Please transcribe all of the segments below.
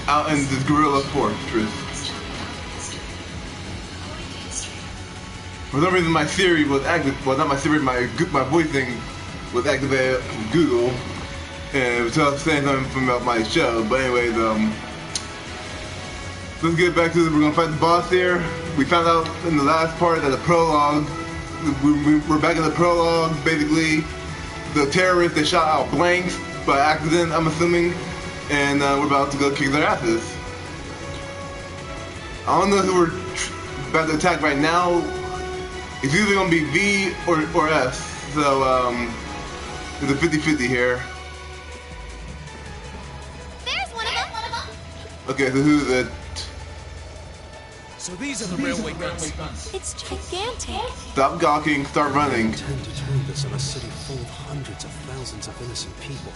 out in this gorilla fortress. For some reason, my Siri was active. Well, not my Siri, my voice thing was activated from Google, and it was saying something about my show. But anyways, let's get back to it. We're gonna fight the boss here. We found out in the last part that the prologue. We're back in the prologue. Basically, the terrorists they shot out blanks by accident, I'm assuming, and we're about to go kick their asses. I don't know who we're about to attack right now. It's either gonna be V or S, so it's a 50-50 here. There's one of them. Okay, so who's it? So these are the railway guns. It's gigantic. Stop gawking, start running. I intend to turn this on a city full of hundreds of thousands of innocent people.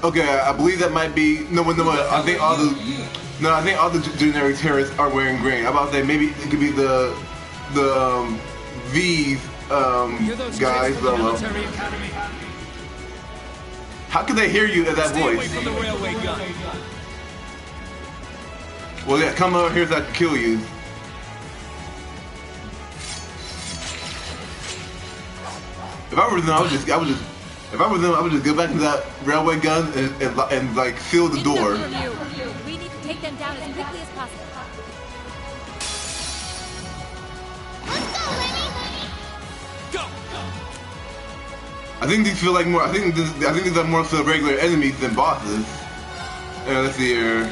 Okay, I believe that might be no. I think all the generic terrorists are wearing green. I'm about to say maybe it could be the V's guys. How can they hear you at that voice? Stay away from the railway gun. Well, yeah, come over here so I can kill you. If I were them, I would just go back to that railway gun and like seal the door. We need to take them down as quickly as possible. Let's go, Lenny! Go! I think these feel like more. I think these are more so regular enemies than bosses. Let's see here.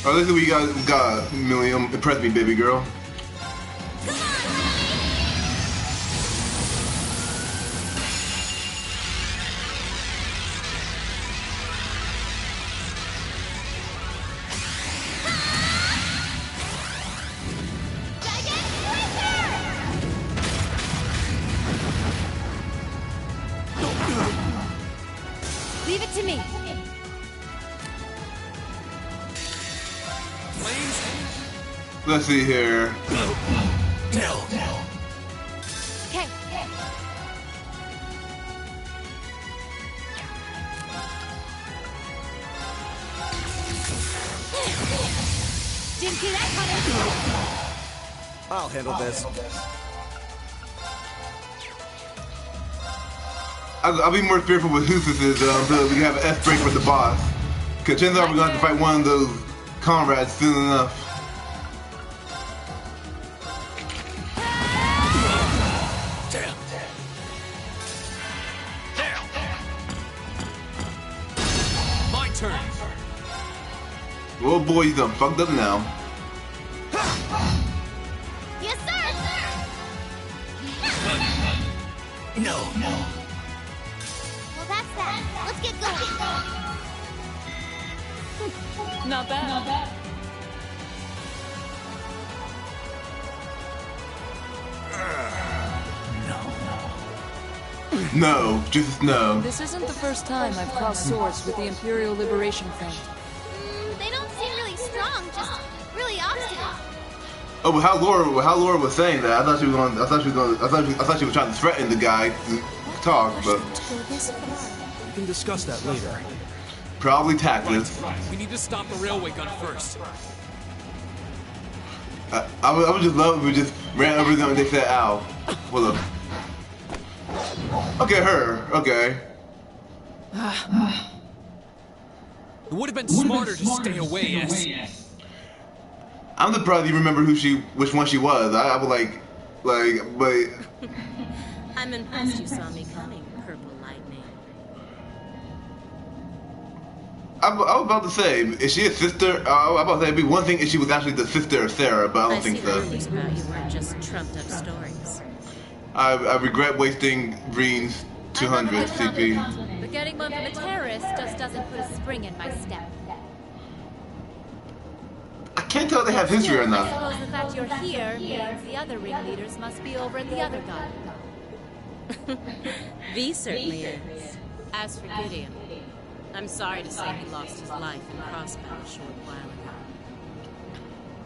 Oh, let's see what you got, Milliam. Impress me, baby girl. Come on, leave it to me. Let's see here. No. Okay. Didn't see that coming. I'll handle this. I'll be more fearful with Hoosus so we can have an S break with the boss. Because chances are we're going to have to fight one of those comrades soon enough. Oh boy, you done fucked up now. Yes, sir! No. Well, that's that. Let's get going. Not bad. Not bad. No, just no. This isn't the first time I've crossed swords with the Imperial Liberation Front. They don't seem really strong, just really obstinate. Oh, but how Laura was saying that, I thought she was trying to threaten the guy to talk, but We can discuss that later. probably tactless. We need to stop the railway gun first. I would just love if we just ran over them and they said, "Ow." Well, look. Okay, her. Okay. It would have been smarter to stay away, yes. I'm surprised you remember which one she was. I was like, but. I'm impressed you saw me coming, Purple Lightning. I was about to say, is she a sister? I was about to say, it'd be one thing if she was actually the sister of Sarah, but I don't think so. I see rumors about you weren't just trumped up stories. I regret wasting Green's 200 CP. But getting one from a terrorist just doesn't put a spring in my step. I can't tell if they have history or I not. suppose the fact you're here means the other ringleaders must be over at the other gun. V certainly is. As for Gideon, I'm sorry to say he lost his life in crossbow a short while ago.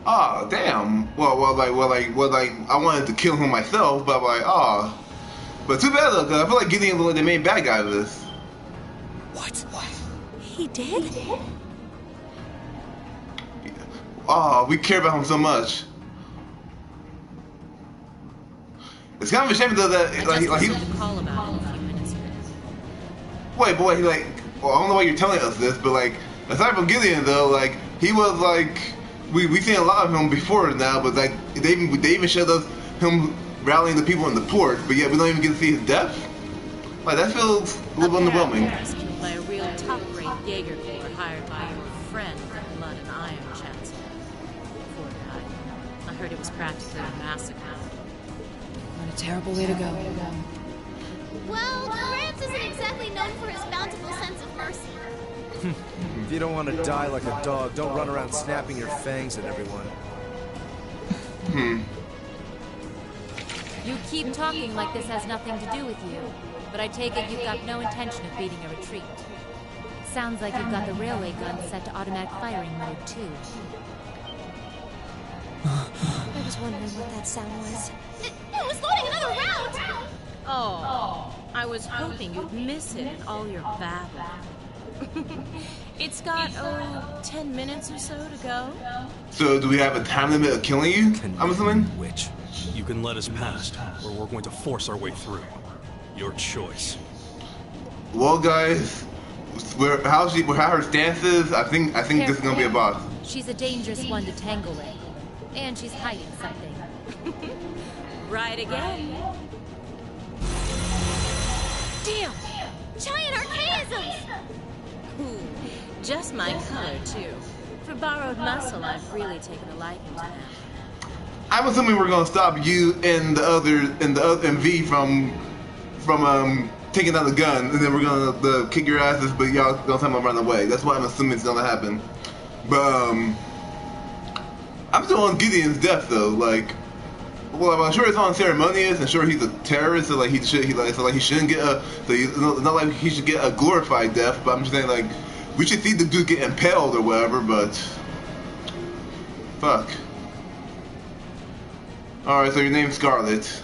Oh, damn. Like, I wanted to kill him myself, but I'm like, oh. But too bad though, because I feel like Gideon was like the main bad guy of this. What? He did? Oh, we care about him so much. It's kind of a shame though that I just he. received a call about him a few minutes ago. Wait, boy, he like. Well, I don't know why you're telling us this, but like, aside from Gideon though, like he was like we seen a lot of him before now, but like they even showed us him rallying the people in the port, but yet we don't even get to see his death. Like that feels a little underwhelming. Rescued by a real top-grade Jaeger corps hired by your friend, the Blood and Iron Chancellor. Poor guy. I heard it was practically a massacre. What a terrible way to go. Well, Gramps isn't exactly known for his bountiful sense of mercy. If you don't want to die like a dog, don't run around snapping your fangs at everyone. You keep talking like this has nothing to do with you, but I take it you've got no intention of beating a retreat. Sounds like you've got the railway gun set to automatic firing mode, too. I was wondering what that sound was. It was loading another round! Oh, I was hoping you'd miss it in all your babble. It's got, 10 minutes or so to go. So do we have a time limit of killing you? I'm assuming. Which? You can let us past, or we're going to force our way through. Your choice. Well, guys, how her stance is, I think this is gonna be a boss. She's a dangerous one to tangle with. And she's hiding something. Right again. Damn! Giant archaisms! Ooh, just my color, too. For borrowed muscle, I've really taken a liking to them. I'm assuming we're gonna stop you and the other V from taking out the gun, and then we're gonna kick your asses, but y'all gonna tell them to run away. That's what I'm assuming is gonna happen. But I'm still on Gideon's death though. Like, well, I'm sure it's unceremonious, and sure he's a terrorist, so like he shouldn't get not like he should get a glorified death. But I'm just saying like we should see the dude get impaled or whatever. But fuck. All right, so your name's Scarlet.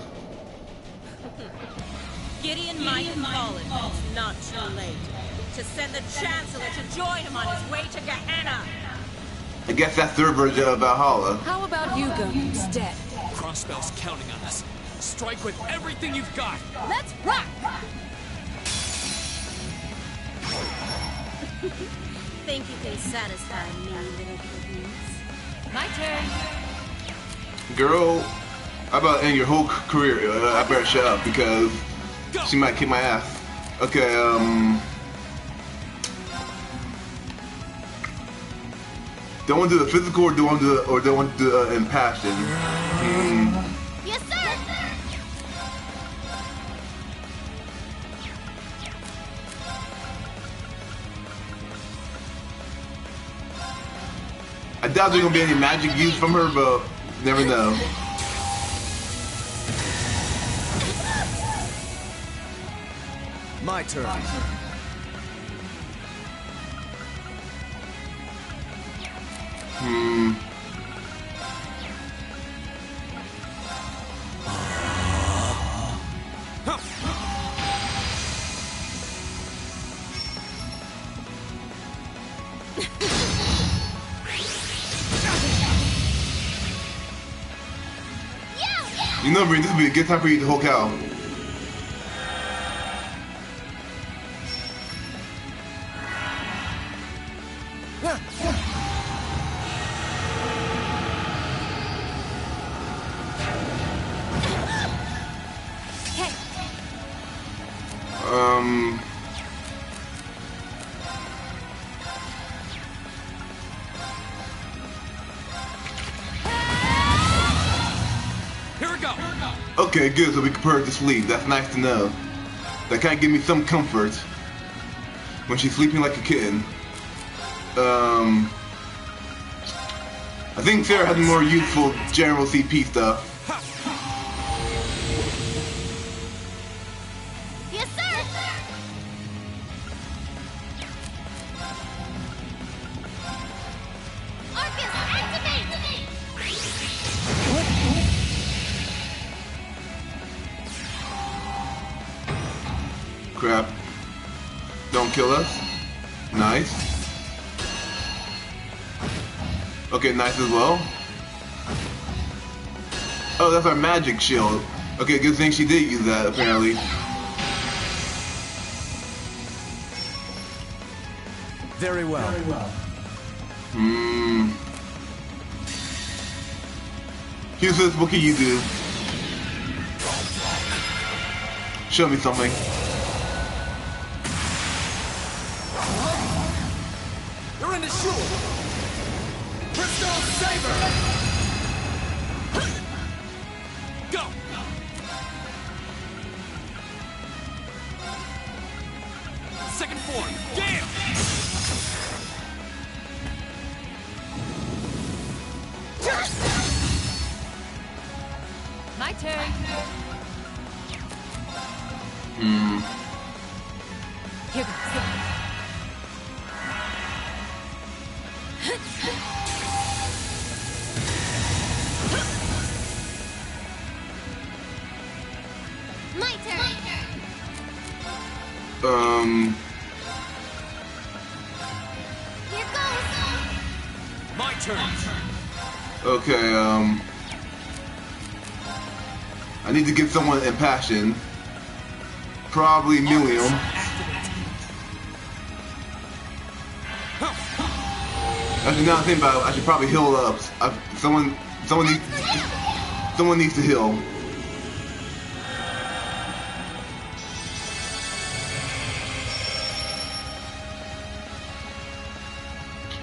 Gideon might have fallen, but it's not too late. To send the Chancellor to join him on his way to Gehenna. I guess that's their version of Valhalla. How about you go instead? Crossbell's counting on us. Strike with everything you've got. Let's rock! Think you can satisfy me, little cookies? My turn. Girl, how about end your whole career? I better shut up because she might kick my ass. Okay, don't want to do the physical, or don't want to do the impassion. Yes, sir! I doubt there's gonna be any magic used from her, but never know. My turn. You know, Bree, this would be a good time for you to Hulk out. Okay, good, so we can put her to sleep. That's nice to know. That kind of give me some comfort when she's sleeping like a kitten. I think Sarah has more useful general CP stuff. Yes, sir! Arcus, activate! crap. Don't kill us. Nice. Okay, nice as well. Oh, that's our magic shield. Okay, good thing she did use that, apparently. Very well. Hughes, what can you do? Show me something. You're in the shoe! Crystal Saber! Go! Second form, Gale! My turn. Here goes. My turn. Here goes. My turn! Okay, I need to get someone impassioned. Probably Millium. Actually, now I think about it, I should probably heal up. Someone needs to heal.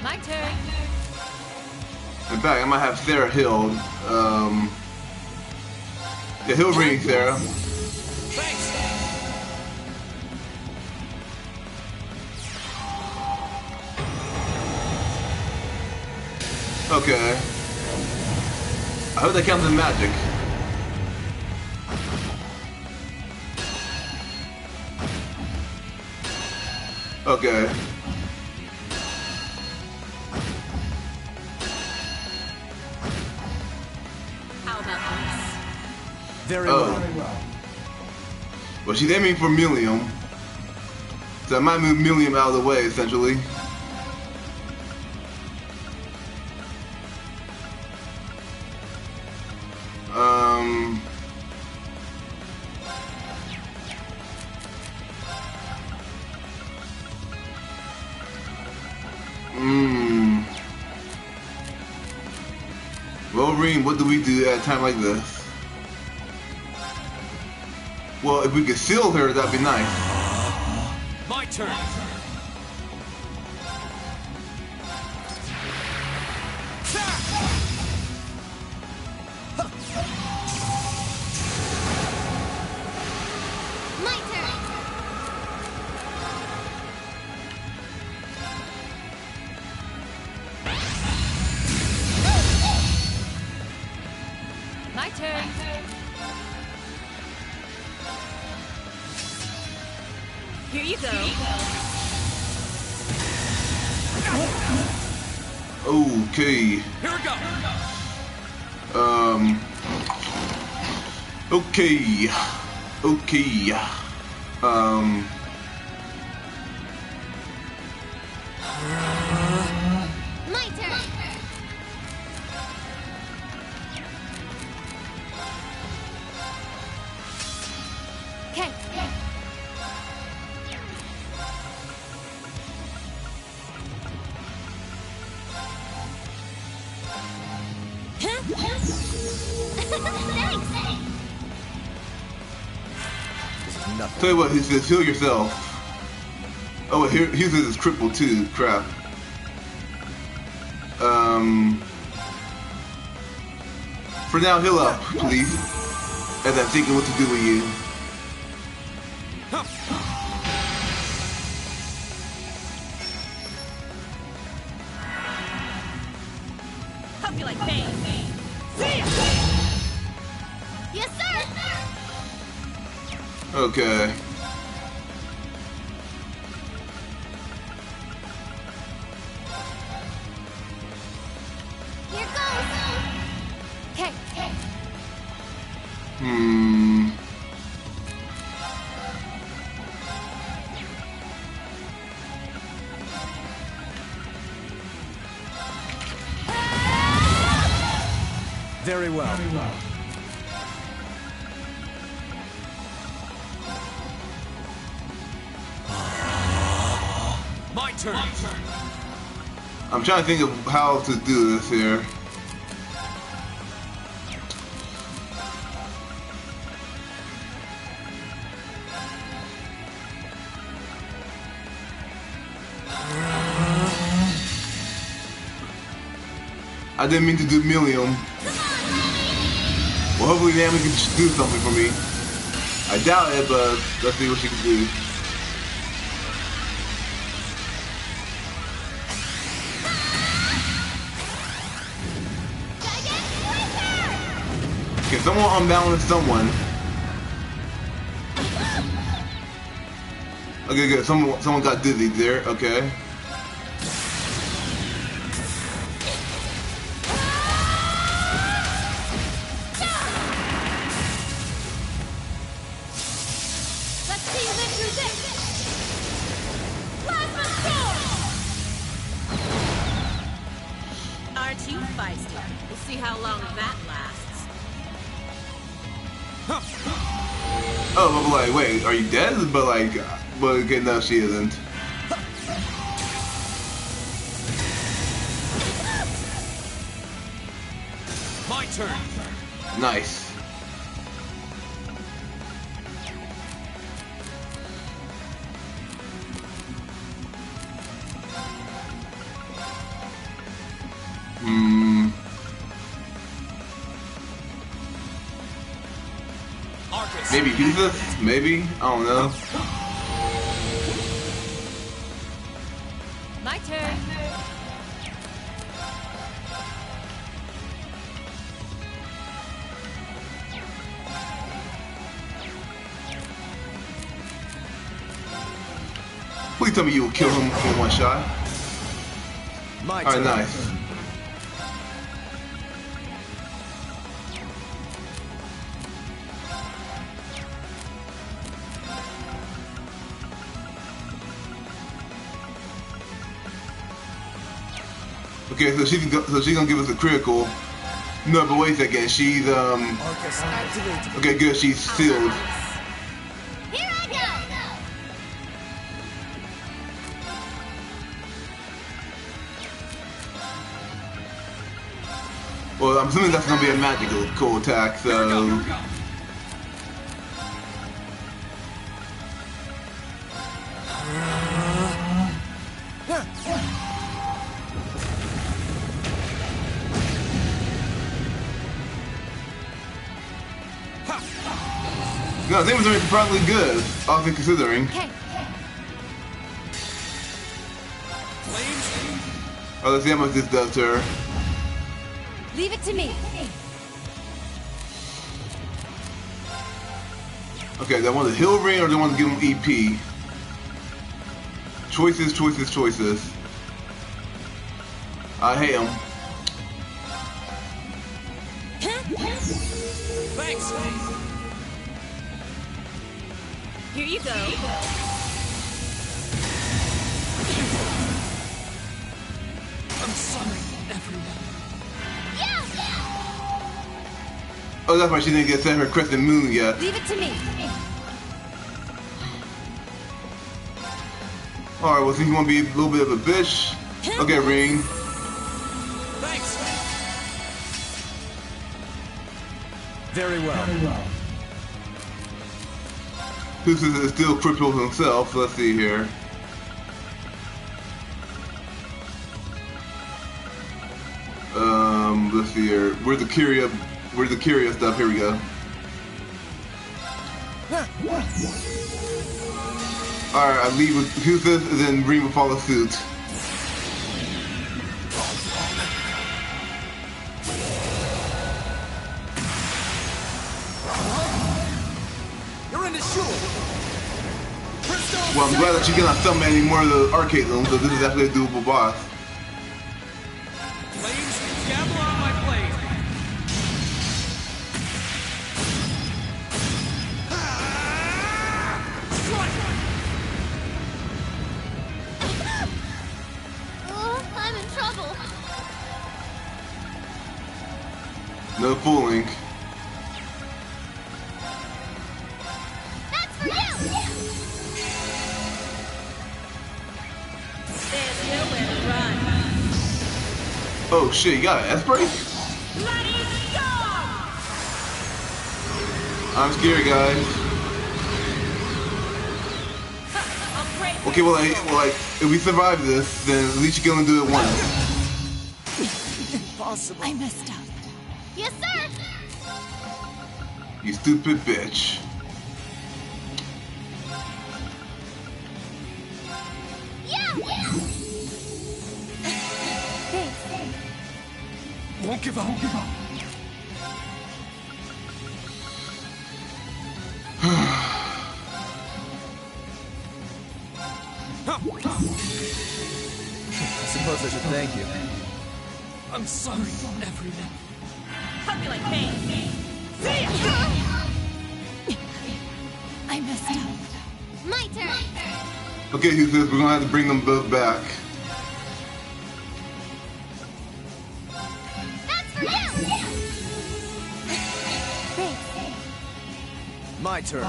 My turn. In fact, I might have Sarah healed. Yeah, heal ring, Sarah. Thanks! Okay. I hope that counts as magic. Okay. How about this? Very Oh. well. Well, she's aiming for Millium. So I might move Millium out of the way, essentially. Wolverine, what do we do at a time like this? Well, if we could seal her, that'd be nice. My turn! My turn. My turn. Here you go. Okay. Here we go! Okay. Okay. My turn. Okay. Thanks. This is nothing. Tell you what, he says heal yourself. Oh, here he says it's crippled too. Crap. For now, heal up, please. As I'm thinking what to do with you. Hope you like pain. See ya! Yes, sir. Okay. Here goes. Okay. Very well. My turn. I'm trying to think of how to do this here. I didn't mean to do Millium. Well, hopefully Nami can do something for me. I doubt it, but let's see what she can do. Can someone unbalance someone? Okay, good. Someone got dizzy there. Okay. Oh, but like, wait, are you dead? But like, but okay, no, she isn't. My turn. Nice. Maybe pizza? Maybe? I don't know. My turn. Please tell me you will kill him in one shot. My turn. Alright, nice. Okay, so she's gonna give us a critical. No, but wait a second. She's Arcus activated. Okay, good. She's sealed. Here I go! Well, I'm assuming that's gonna be a magical cool attack. So. Here we go. No, they was doing probably good, all things considering. Okay. Oh, let's see how much this does to her. Leave it to me. Okay, they want the heal ring or they want to give him EP? Choices, choices, choices. I hate him. Thanks. Here you go. I'm sorry, everyone. Oh, that's why she didn't get sent her crescent moon yet. Leave it to me. Alright, well, since you want to be a little bit of a bitch. Okay, ring. Thanks. Very well. Who's is still crippled himself. Let's see here. Let's see here. Where's the Kyria stuff? Here we go. Alright, I leave with Husis and then Ring will follow suit. You're in the shoe. Well, I'm glad that you cannot summon any more of the arcade rooms, so this is actually a doable boss. Flames, gamble on my blade. Oh, I'm in trouble. No No fooling. That's for you! There's nowhere to run. Oh shit, you got an S-break? Bloody dog! I'm scared, guys. Okay, well, if we survive this, then at least you can only do it once. Impossible. I messed up. Yes, sir! You stupid bitch. Yeah! Thanks. Won't give up. I suppose I should thank you. I'm sorry, everyone. Hug me like pain. See ya! I messed up. My turn! Okay, who says we're gonna have to bring them both back? That's for you! Thanks. My turn.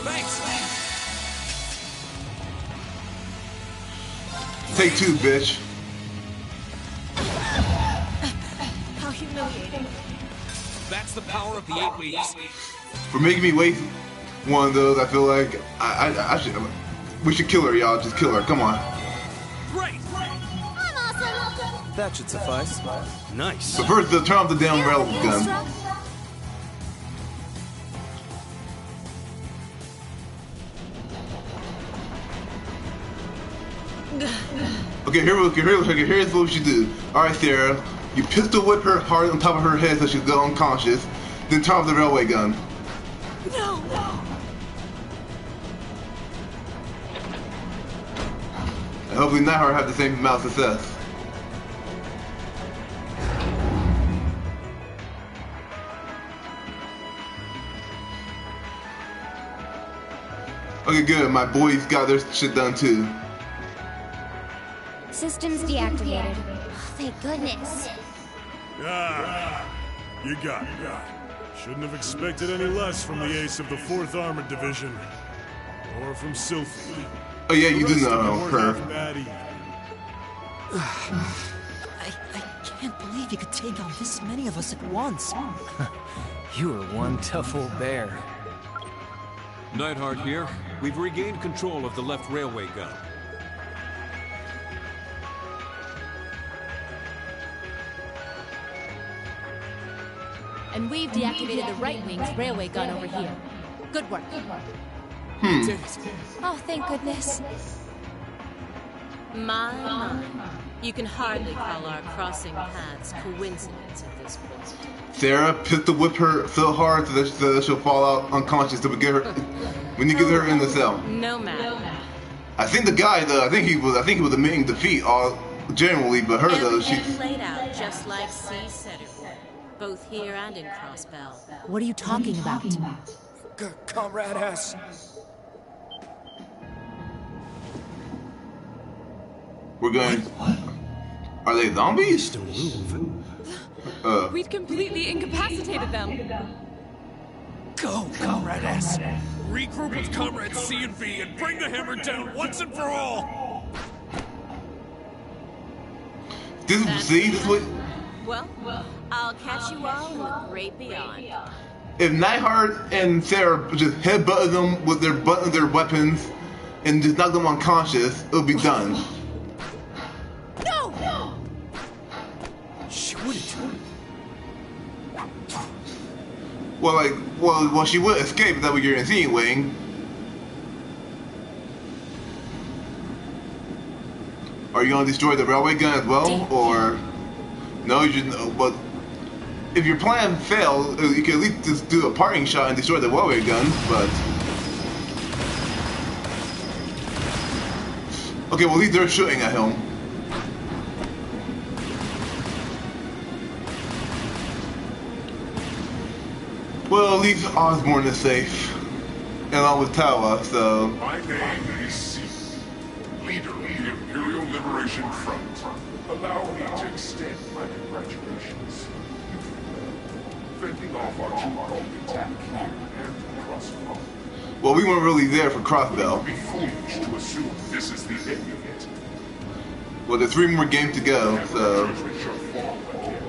Thanks. Take two, bitch. How humiliating. That's the power of the 8 weeks. For making me waste one of those, I feel like I should. We should kill her, y'all. Just kill her. Come on. Great. I'm awesome! That should suffice. Nice. But first, turn off the damn rail gun. Okay, here's what we should do. Alright, Sarah. You pistol whip her hard on top of her head so she'll go unconscious. Then turn off the railway gun. No! And hopefully Nightheart have the same amount of success. Okay, good. My boys got their shit done too. Systems deactivated. Thank goodness. Ah, you got it. Shouldn't have expected any less from the ace of the 4th Armored Division. Or from Sylphie. Oh yeah, you do The rest of know you weren't her. half bad either. I can't believe you could take on this many of us at once. You are one tough old bear. Neidhart here. We've regained control of the left railway gun. And we've deactivated the right wing's railway gun over here. Good work. Did it. Oh, thank goodness. My. You can hardly call our crossing paths coincidence at this point. Sarah pistol whip her so hard so that she'll fall out unconscious till we get her. We need to get her in the cell. No matter. I think the guy though, I think he was the main defeat all generally, but her though, she. Everything played out just like C said it would. Both here and in Crossbell. What are you talking about? Comrade S. We're going. Are they zombies? Don't move. We'd completely incapacitated them. Go, Comrade S. Regroup with Comrades C and B and bring the hammer down once and for all! This what. Well, I'll catch you all in the great beyond. If Nightheart and Sarah just headbutted them with their weapons and just knocked them unconscious, it'll be done. No! She wouldn't. Well, she would escape. Is that what you're insinuating? Are you gonna destroy the railway gun as well, or no? You just. But if your plan fails, you can at least just do a parting shot and destroy the railway gun. But okay, well, at least they're shooting at him. Well, at least Osborn is safe. And along with Tawa, so... My name is C, leader of the Imperial Liberation Front. Allow me to extend my congratulations. Fending off our two-pronged attack here and Crossbow. Well, we weren't really there for It Crossbell. would be foolish to assume this is the end of it. Well, there's 3 more games to go, so... Judgment shall fall again.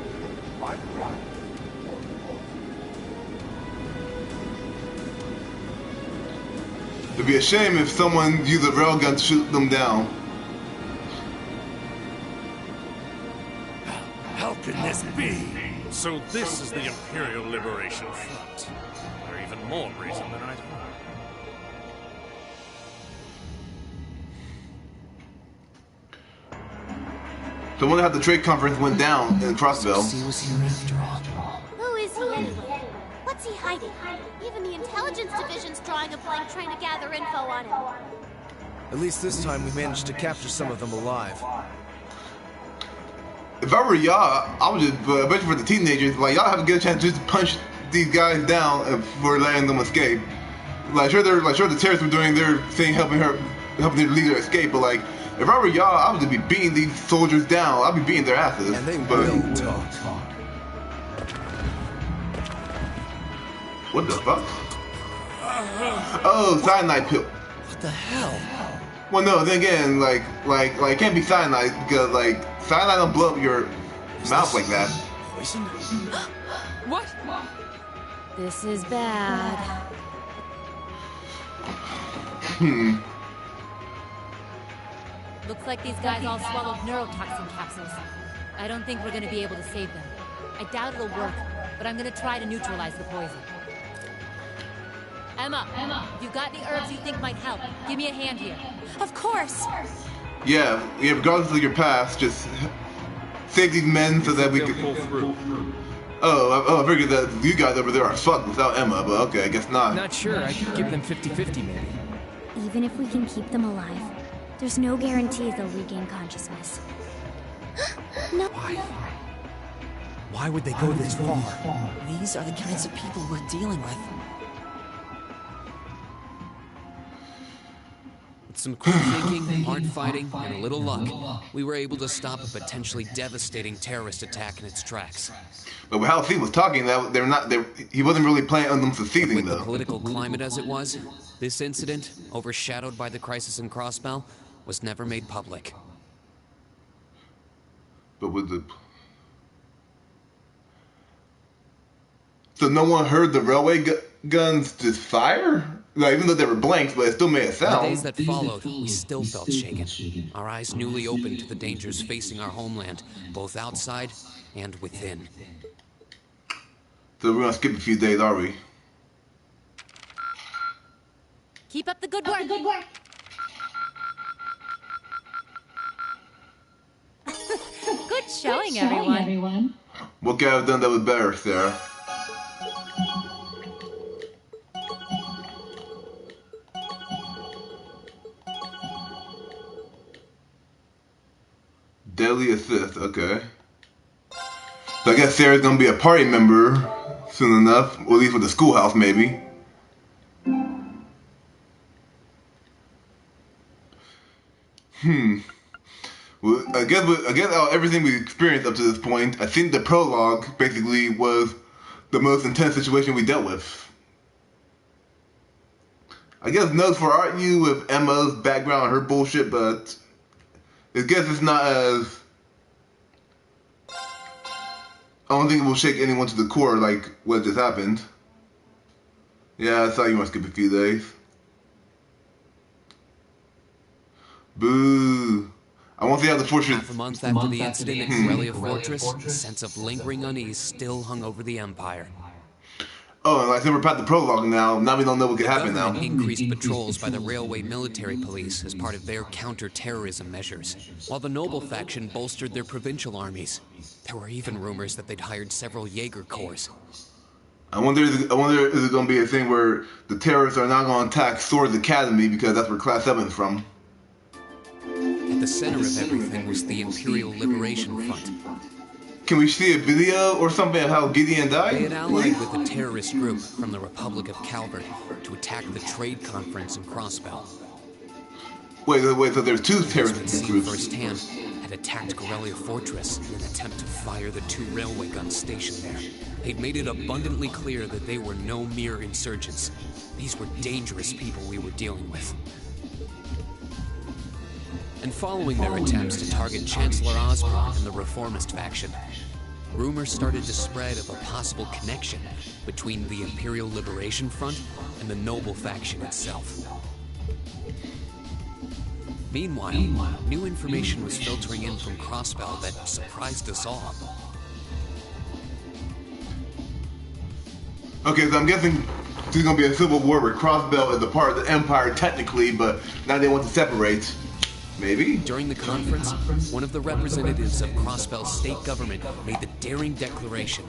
My plan. It'd be a shame if someone used a railgun to shoot them down. How can this be? So this is the Imperial Liberation Front. For even more reason than I'd hoped. So I wonder how the trade conference went down in Crossbell. He was here after all. Who is he anyway? What's he hiding? Even the intelligence division's drawing a blank trying to gather info on him. At least this time we managed to capture some of them alive. If I were y'all, I would just, especially for the teenagers, like y'all have a good chance to just punch these guys down if we're letting them escape. Like sure the terrorists were doing their thing, helping their leader escape, but like if I were y'all, I would just be beating these soldiers down. I'd be beating their asses. And they but, will talk. What the fuck? Oh, cyanide pill. What the hell? Well, no. Then again, like, it can't be cyanide because like cyanide don't blow up your mouth like that. Poison? What? This is bad. Looks like these guys all swallowed neurotoxin capsules. I don't think we're gonna be able to save them. I doubt it'll work, but I'm gonna try to neutralize the poison. Emma, if you've got any herbs you think might help, give me a hand here. Of course. Yeah. Regardless of your past, just save these men so that we They'll can. pull through. Oh, I figured that you guys over there are fucked without Emma, but okay, I guess not. Not sure. I could give them 50-50 maybe. Even if we can keep them alive, there's no guarantee they'll regain consciousness. No. Why? Why would they go this far? These are the kinds of people we're dealing with. With some quick thinking, hard fighting, and a little luck, we were able to stop a potentially devastating terrorist attack in its tracks. But how he was talking, he wasn't really planning on them succeeding, With though. the political climate as it was, this incident, overshadowed by the crisis in Crossbell, was never made public. But with the... So no one heard the railway guns just fire? Like, even though they were blanks, but it still made a The sound. days that followed, we still felt shaken. Our eyes newly opened to the dangers facing our homeland, both outside and within. So we're gonna skip a few days, are we? Keep up the good work. Good showing, everyone. What could I have done that was better, Sarah? Deadly assist, okay. So I guess Sarah's gonna be a party member soon enough, or at least with the schoolhouse, maybe. Well, I guess out of everything we experienced up to this point, I think the prologue basically was the most intense situation we dealt with. I guess notes for Art U with Emma's background and her bullshit, but I guess it's not as... I don't think it will shake anyone to the core like what just happened. Yeah, I saw you want to skip a few days. Boo. I won't see how the fortress... Half a month after the incident in Corellia Fortress, a sense of lingering unease still hung over the Empire. Oh, and like, we're past the prologue now. Now we don't know what could happen now. Increased patrols by the railway military police as part of their counter-terrorism measures, while the Noble faction bolstered their provincial armies. There were even rumors that they'd hired several Jaeger corps. I wonder is it going to be a thing where the terrorists are not going to attack Swords Academy because that's where Class 7's from. At the center of everything was the Imperial Liberation Front. Can we see a video or something of how Gideon died? They had allied with a terrorist group from the Republic of Calvert to attack the trade conference in Crossbell. Wait, so there's two terrorist groups. Firsthand, had attacked Corellia Fortress in an attempt to fire the 2 railway guns stationed there. They'd made it abundantly clear that they were no mere insurgents. These were dangerous people we were dealing with. And following their attempts to target Chancellor Osborn and the Reformist faction, rumors started to spread of a possible connection between the Imperial Liberation Front and the Noble faction itself. Meanwhile, new information was filtering in from Crossbell that surprised us all. Okay, so I'm guessing there's gonna be a civil war where Crossbell is a part of the Empire technically, but now they want to separate. Maybe? During the conference, one of the representatives of Crossbell's state government made the daring declaration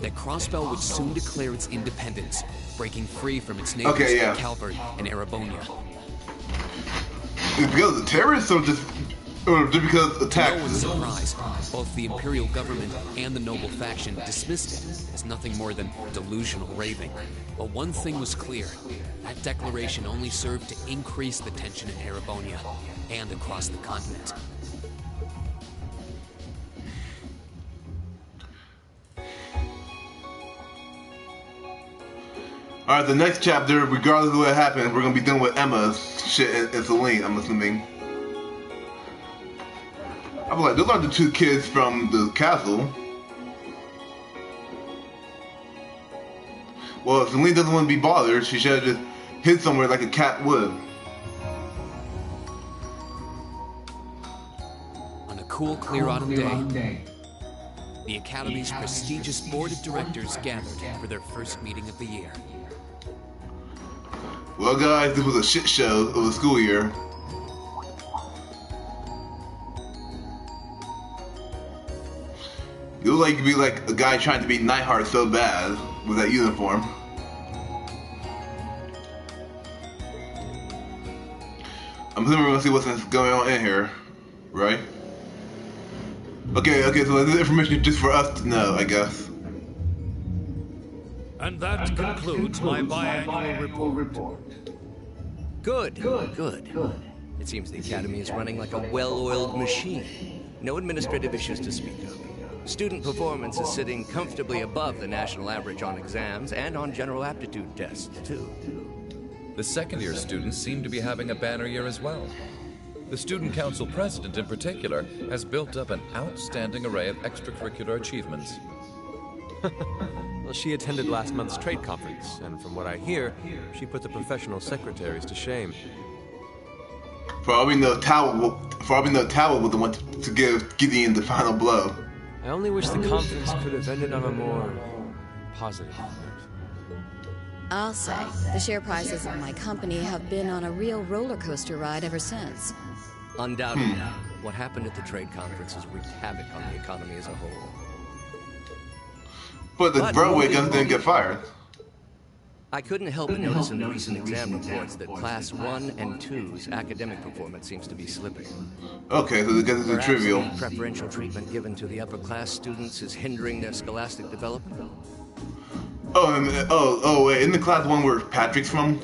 that Crossbell would soon declare its independence, breaking free from its neighbors Calvert and Erebonia. Is it because of the terrorists or just because of attacks? No one's surprised. Both the Imperial government and the Noble faction dismissed it as nothing more than delusional raving. But one thing was clear. That declaration only served to increase the tension in Erebonia and across the continent. Alright, the next chapter, regardless of what happens, we're gonna be done with Emma's shit and Celine, I'm assuming. I'm like, those aren't the 2 kids from the castle. Well, if Celine doesn't want to be bothered, she should have just hid somewhere like a cat would. On a cool, clear autumn day, the Academy's prestigious board of directors gathered for their first meeting of the year. Well, guys, this was a shit show of the school year. You look like you'd be like a guy trying to be Nightheart so bad with that uniform. I'm assuming we're gonna see what's going on in here, right? Okay, so this information is just for us to know, I guess. And that concludes my biannual report. Good. It seems the Academy is running like a well-oiled machine. No administrative issues to speak of. Student performance is sitting comfortably above the national average on exams and on general aptitude tests, too. The second-year students seem to be having a banner year as well. The Student Council President, in particular, has built up an outstanding array of extracurricular achievements. Well, she attended last month's trade conference, and from what I hear, she put the professional secretaries to shame. For all we know, Tower was the one to give Gideon the final blow. I only wish the conference could have ended on a more positive note. I'll say, the share prices of my company have been on a real roller coaster ride ever since. Undoubtedly, what happened at the trade conference has wreaked havoc on the economy as a whole. But the railway guns didn't get fired. I couldn't help but notice in the recent exam reports that Class 1 and 2's academic performance seems to be slipping. Okay, so this is trivial. The preferential treatment given to the upper class students is hindering their scholastic development. Wait, isn't the Class 1 where Patrick's from?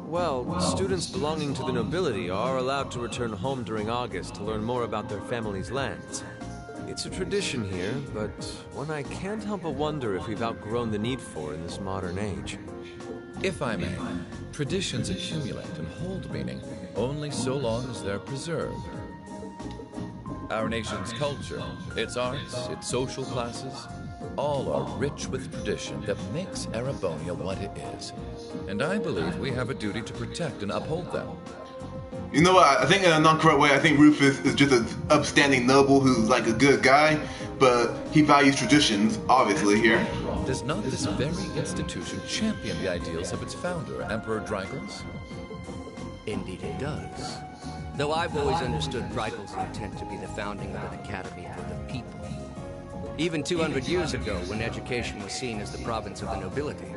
Well, students belonging to the nobility are allowed to return home during August to learn more about their family's lands. It's a tradition here, but one I can't help but wonder if we've outgrown the need for in this modern age. If I may, traditions accumulate and hold meaning only so long as they're preserved. Our nation's culture, its arts, its social classes, all are rich with tradition that makes Erebonia what it is. And I believe we have a duty to protect and uphold them. You know what, I think in a non-corrupt way, I think Rufus is just an upstanding noble who's like a good guy, but he values traditions, obviously, here. Does not this very institution champion the ideals of its founder, Emperor Barnacles? Indeed it does. Though I've always understood Barnacles' intent to be the founding of an academy for the people. Even 200 years ago, when education was seen as the province of the nobility,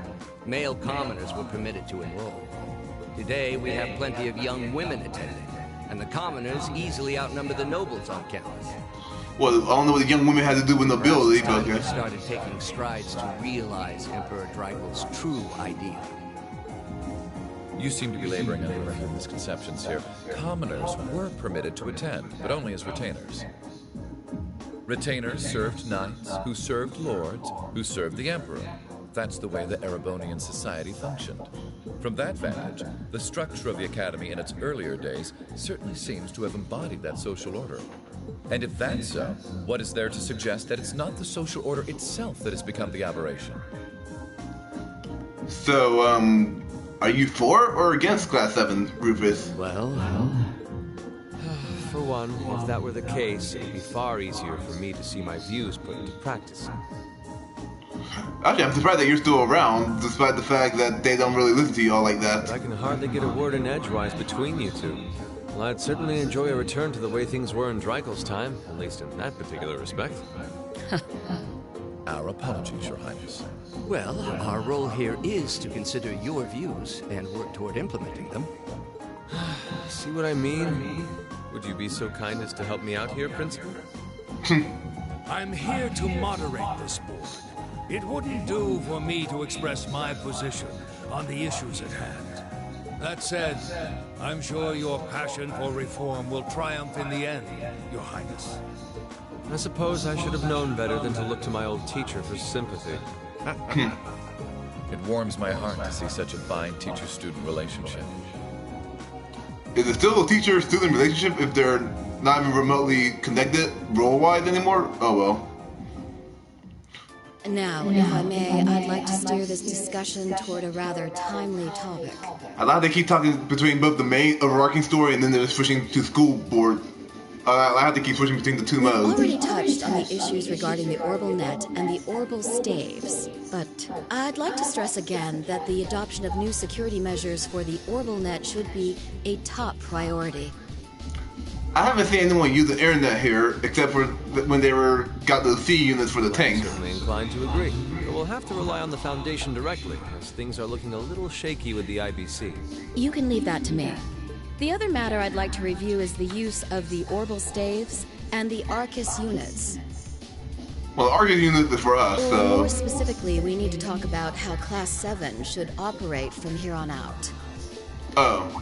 male commoners were permitted to enroll. Today, we have plenty of young women attending, and the commoners easily outnumber the nobles on campus. Well, I don't know what the young women had to do with nobility, but We okay. started taking strides to realize Emperor Drykel's true idea. You seem to be laboring under misconceptions here. Commoners were permitted to attend, but only as retainers. Retainers served knights, who served lords, who served the emperor. That's the way the Erebonian society functioned. From that vantage, the structure of the academy in its earlier days certainly seems to have embodied that social order. And if that's so, what is there to suggest that it's not the social order itself that has become the aberration? So, are you for or against Class 7, Rufus? Well, For one, if that were the case, it would be far easier for me to see my views put into practice. Actually, I'm surprised that you're still around, despite the fact that they don't really listen to you all like that. I can hardly get a word in edgewise between you two. Well, I'd certainly enjoy a return to the way things were in Drykel's time, at least in that particular respect. Our apologies, Your Highness. well, our role here is to consider your views and work toward implementing them. See what I mean? Would you be so kind as to help me out here, Principal? I'm here to moderate this board. It wouldn't do for me to express my position on the issues at hand. That said, I'm sure your passion for reform will triumph in the end, Your Highness. I suppose I should have known better than to look to my old teacher for sympathy. It warms my heart to see such a fine teacher-student relationship. Is it still a teacher-student relationship if they're not even remotely connected role-wise anymore? Oh well. Now, if I may, I'd like to steer this discussion toward a rather timely topic. I like they keep talking between both the main overarching story and then they're switching to school board. I have to keep switching between the two We've modes. already touched on the issues regarding the Orbal Net and the Orbal Staves, but I'd like to stress again that the adoption of new security measures for the Orbal Net should be a top priority. I haven't seen anyone use the internet here except for when they got those C units for the tanks. I'm certainly inclined to agree. But we'll have to rely on the Foundation directly, as things are looking a little shaky with the IBC. You can leave that to me. The other matter I'd like to review is the use of the Orbal Staves and the Arcus units. Well, the Argus unit is for us, Or so... more specifically, we need to talk about how Class 7 should operate from here on out. Oh.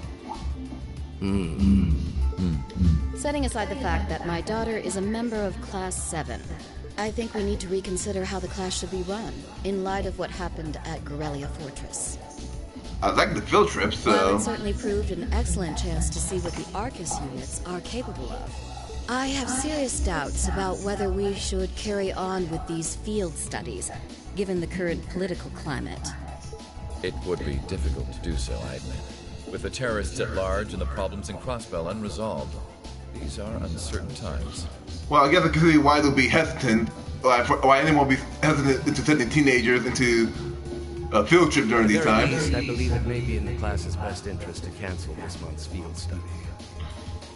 Setting aside the fact that my daughter is a member of Class 7, I think we need to reconsider how the class should be run, in light of what happened at Gorelia Fortress. I like the field trip, While it so... certainly proved an excellent chance to see what the Arcus units are capable of, I have serious doubts about whether we should carry on with these field studies, given the current political climate. It would be difficult to do so, I admit. With the terrorists at large and the problems in Crossbell unresolved, these are uncertain times. Well, I guess I can see why they'll be hesitant, why anyone would be hesitant into sending teenagers into a field trip during these At times. least, I believe it may be in the class's best interest to cancel this month's field study.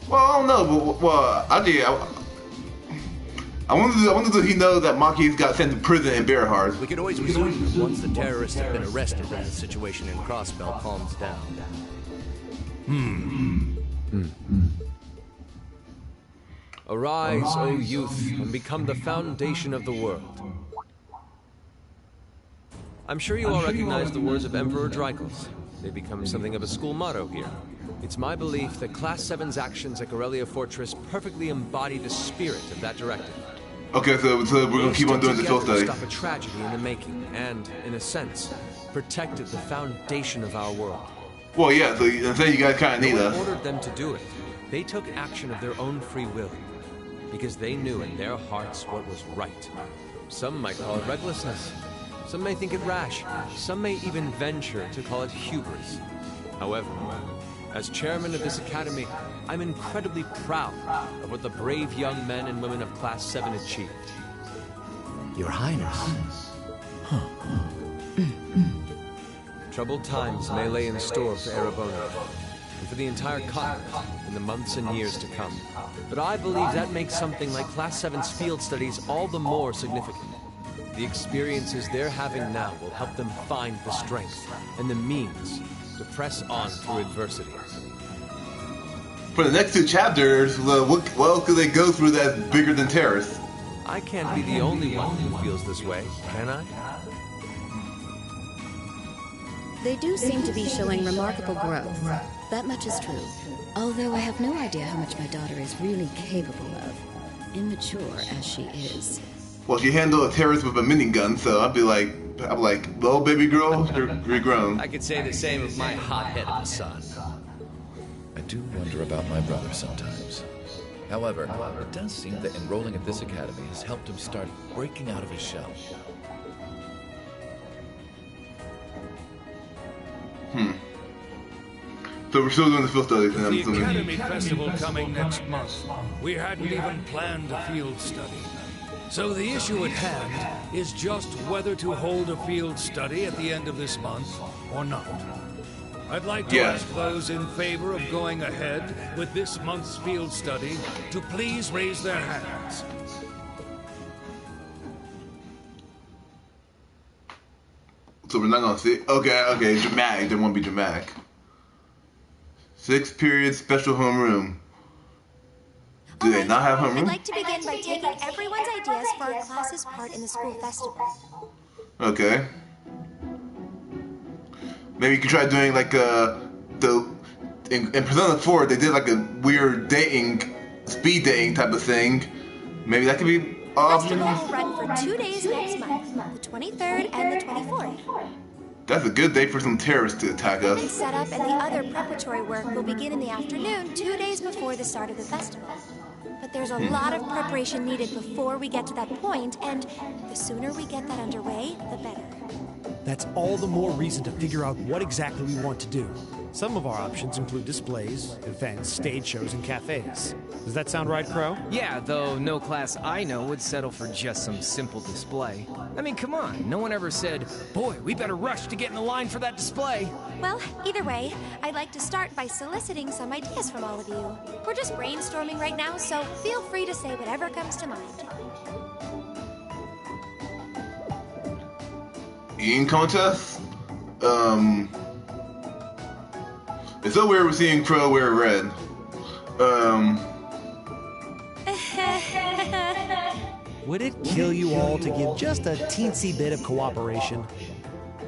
Well, I don't know, but well, I wonder if he knows that Maki's got sent to prison in Bearheart. We could always resume once the terrorists have been arrested and the situation in Crossbell calms down. Arise, O youth, and become the foundation of the world. I'm sure you all recognize the words of Emperor Drykel's. They become something of a school motto here. It's my belief that Class 7's actions at Gorelia Fortress perfectly embody the spirit of that directive. Okay, so we're gonna keep on doing this field study. Stop a tragedy in the making, and, in a sense, protected the foundation of our world. Well, yeah, so you guys kind of need No us. one ordered them to do it. They took action of their own free will, because they knew in their hearts what was right. Some might call it recklessness. Some may think it rash. Some may even venture to call it hubris. However, as chairman of this academy, I'm incredibly proud of what the brave young men and women of Class 7 achieved. Your Highness. Troubled times may lay in store for Erebonia, and for the entire continent in the months and years to come. But I believe that makes something like Class 7's field studies all the more significant. The experiences they're having now will help them find the strength and the means to press on through adversity. for the next 2 chapters, what else could they go through that's bigger than Terrace? I can't be the only one who feels this way, can I? They do seem to be showing remarkable growth. That much is true. Although I have no idea how much my daughter is really capable of. Immature as she is. Well, she handled a Terrace with a minigun, so I'd be like, well, baby girl, you're grown. I could say the same of my hothead of a son. I do wonder about my brother sometimes. However, it does seem that enrolling at this academy has helped him start breaking out of his shell. So we're still doing the field studies, and I'm The assuming. Academy Festival coming next month. We hadn't even planned a field study. So the issue at hand is just whether to hold a field study at the end of this month or not. I'd like to ask those in favor of going ahead with this month's field study to please raise their hands. So we're not gonna see. Okay, dramatic. There won't be dramatic. 6th period special homeroom. Do they not have homeroom? I'd like to begin by taking everyone's ideas for our class's part in the school festival. Okay. Maybe you could try doing like in Persona 4 they did like a weird speed dating type of thing. Maybe that could be The festival will run for 2 days next month, the 23rd and the 24th. That's a good day for some terrorists to attack us. The setup and the other preparatory work will begin in the afternoon, 2 days before the start of the festival. But there's a lot of preparation needed before we get to that point, and the sooner we get that underway, the better. That's all the more reason to figure out what exactly we want to do. Some of our options include displays, events, stage shows, and cafes. Does that sound right, Crow? Yeah, though no class I know would settle for just some simple display. I mean, come on, no one ever said, boy, we better rush to get in the line for that display. Well, either way, I'd like to start by soliciting some ideas from all of you. We're just brainstorming right now, so feel free to say whatever comes to mind. Eating contest? It's so weird we're seeing Crow wear red. Would it kill you all to give just a teensy bit of cooperation?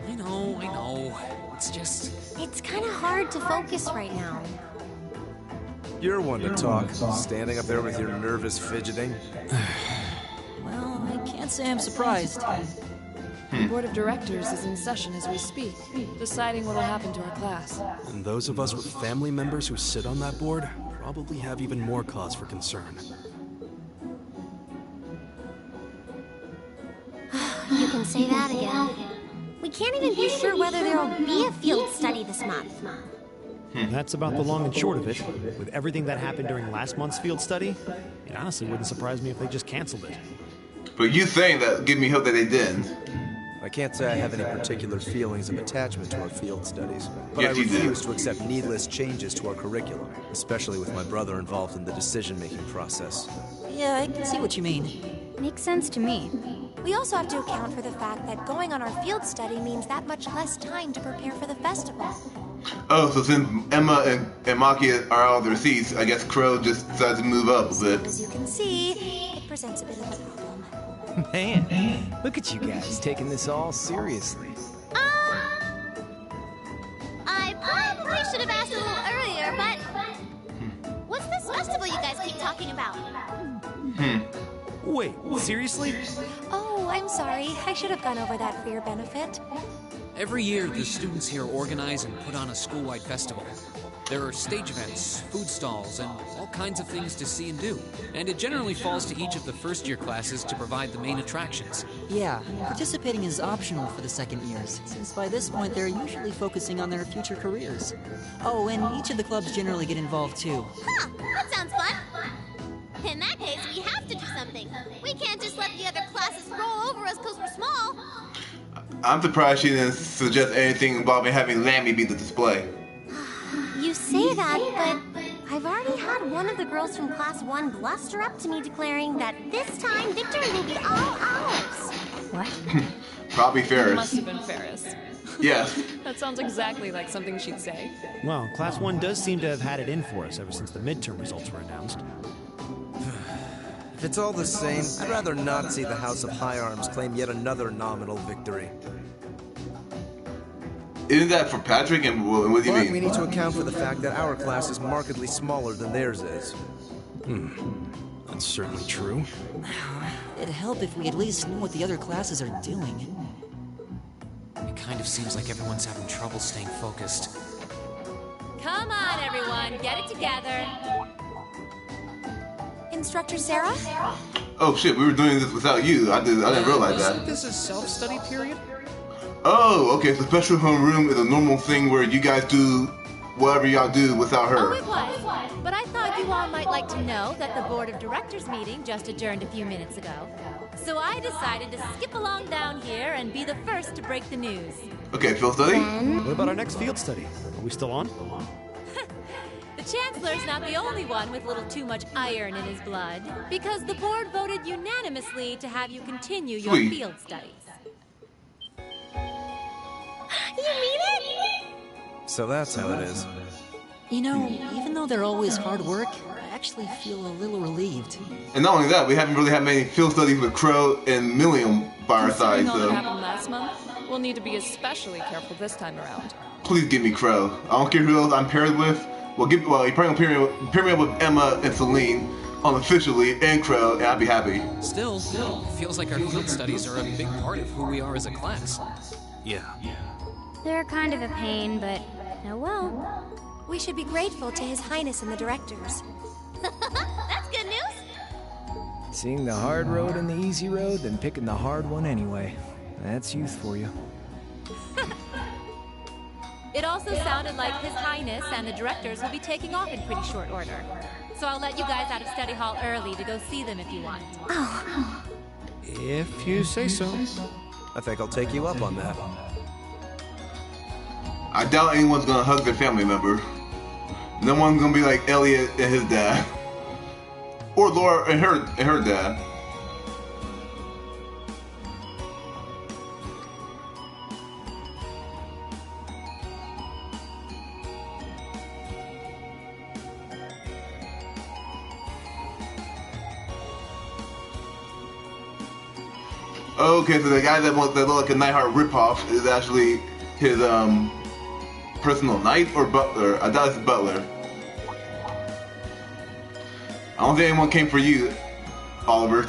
I know. It's just... It's kind of hard to focus right now. You're one to talk, standing up there with your nervous fidgeting. Well, I can't say I'm surprised. The board of directors is in session as we speak, deciding what'll happen to our class. And those of us with family members who sit on that board probably have even more cause for concern. You can say that again. We can't even be sure whether there will be a field study this month. That's about the long and short of it. With everything that happened during last month's field study, it honestly wouldn't surprise me if they just canceled it. But you saying that give me hope that they didn't. I can't say I have any particular feelings of attachment to our field studies, but Yes, I you do. refuse to accept needless changes to our curriculum, especially with my brother involved in the decision-making process. Yeah, I can see what you mean. Makes sense to me. We also have to account for the fact that going on our field study means that much less time to prepare for the festival. Oh, so since Emma and Maki are out of their seats, I guess Crow just decides to move up a bit. As you can see, it presents a bit of a problem. Man, look at you guys taking this all seriously. I probably should have asked a little earlier, but what's this festival you guys keep talking about? Wait, seriously? Oh, I'm sorry. I should have gone over that for your benefit. Every year, the students here organize and put on a school-wide festival. There are stage events, food stalls, and all kinds of things to see and do. And it generally falls to each of the first-year classes to provide the main attractions. Yeah, participating is optional for the second years, since by this point they're usually focusing on their future careers. Oh, and each of the clubs generally get involved too. Huh, that sounds fun. In that case, we have to do something. We can't just let the other classes roll over us because we're small. I'm surprised she didn't suggest anything involving having Lammy be the display. You say that, but I've already had one of the girls from Class 1 bluster up to me declaring that this time victory will be all ours. What? Probably It Ferris. must have been Ferris. Yes. That sounds exactly like something she'd say. Well, Class 1 does seem to have had it in for us ever since the midterm results were announced. If it's all the same, I'd rather not see the House of High Arms claim yet another nominal victory. Isn't that for Patrick? And what do you mean? We need to account for the fact that our class is markedly smaller than theirs is. That's certainly true. It'd help if we at least knew what the other classes are doing. It kind of seems like everyone's having trouble staying focused. Come on, everyone, get it together. Instructor Sarah? Oh shit, we were doing this without you. I didn't realize that. This is self-study period? Oh, okay, so special homeroom is a normal thing where you guys do whatever y'all do without her. Oh, it was. But I thought you all might like to know that the Board of Directors meeting just adjourned a few minutes ago. So I decided to skip along down here and be the first to break the news. Okay, field study? What about our next field study? Are we still on? The Chancellor's not the only one with a little too much iron in his blood, because the board voted unanimously to have you continue your field studies. You mean it? So that's how it is. You know, even though they're always hard work, I actually feel a little relieved. And not only that, we haven't really had many field studies with Crow and Millium by our side, Considering all so... that happened last month, we'll need to be especially careful this time around. Please give me Crow. I don't care who else I'm paired with. Well, you probably pair me up with Emma and Celine unofficially, and Crow, and I'd be happy. Still, it feels like our field studies are a big part of who we are as a class. Yeah. They're kind of a pain, but oh well. We should be grateful to His Highness and the directors. That's good news. Seeing the hard road and the easy road, then picking the hard one anyway. That's youth for you. It also sounded like His Highness and the directors will be taking off in pretty short order. So I'll let you guys out of study hall early to go see them if you want. Oh. If you say so. I think I'll take you up on that. I doubt anyone's gonna hug their family member. No one's gonna be like Elliot and his dad. Or Laura and her dad. Okay, so the guy that looked like a Nightheart ripoff is actually his personal knight or butler. I doubt it's butler. I don't think anyone came for you, Oliver.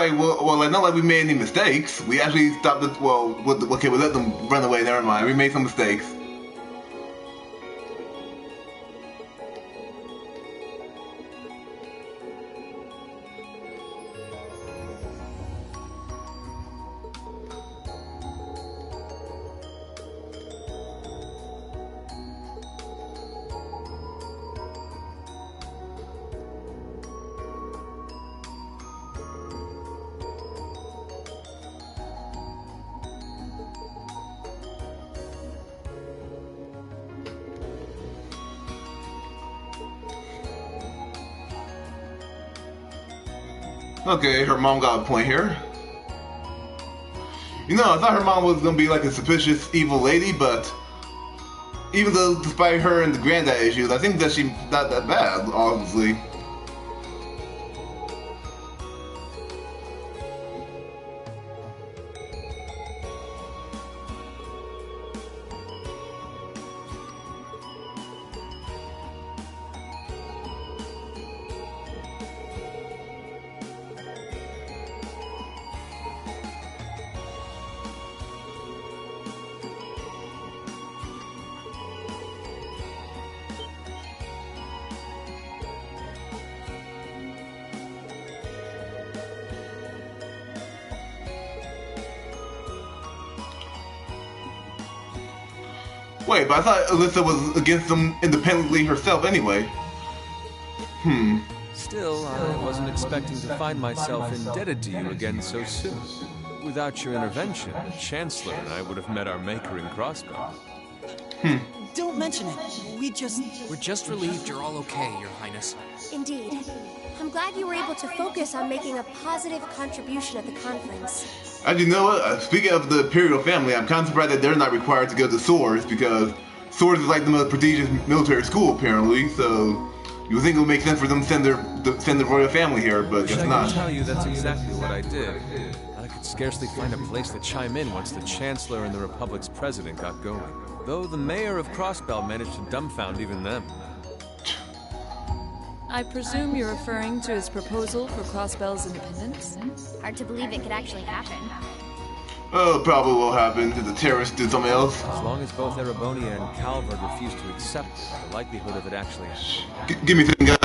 Well, not like we made any mistakes. We actually stopped it. Okay, we let them run away. Never mind. We made some mistakes. Okay, her mom got a point here. You know, I thought her mom was gonna be like a suspicious, evil lady, but even though, despite her and the granddad issues, I think that she's not that bad, obviously. Wait, but I thought Alyssa was against them independently herself anyway. Still, I wasn't expecting to find myself indebted to you again so soon. Without your intervention, the Chancellor and I would have met our maker in Crossbow. Don't mention it. We're just relieved you're all okay, Your Highness. Indeed. I'm glad you were able to focus on making a positive contribution at the conference. And you know what? Speaking of the Imperial family, I'm kind of surprised that they're not required to go to Swords, because Swords is like the most prestigious military school, apparently, so you would think it would make sense for them to send the royal family here, but guess not. I can tell you that's exactly what I did. I could scarcely find a place to chime in once the Chancellor and the Republic's president got going. Though the mayor of Crossbell managed to dumbfound even them. I presume you're referring to his proposal for Crossbell's independence? Hard to believe it could actually happen. Oh, probably will happen. Did the terrorists do something else? As long as both Erebonia and Calvert refuse to accept it, the likelihood of it actually... Give me a second, guys.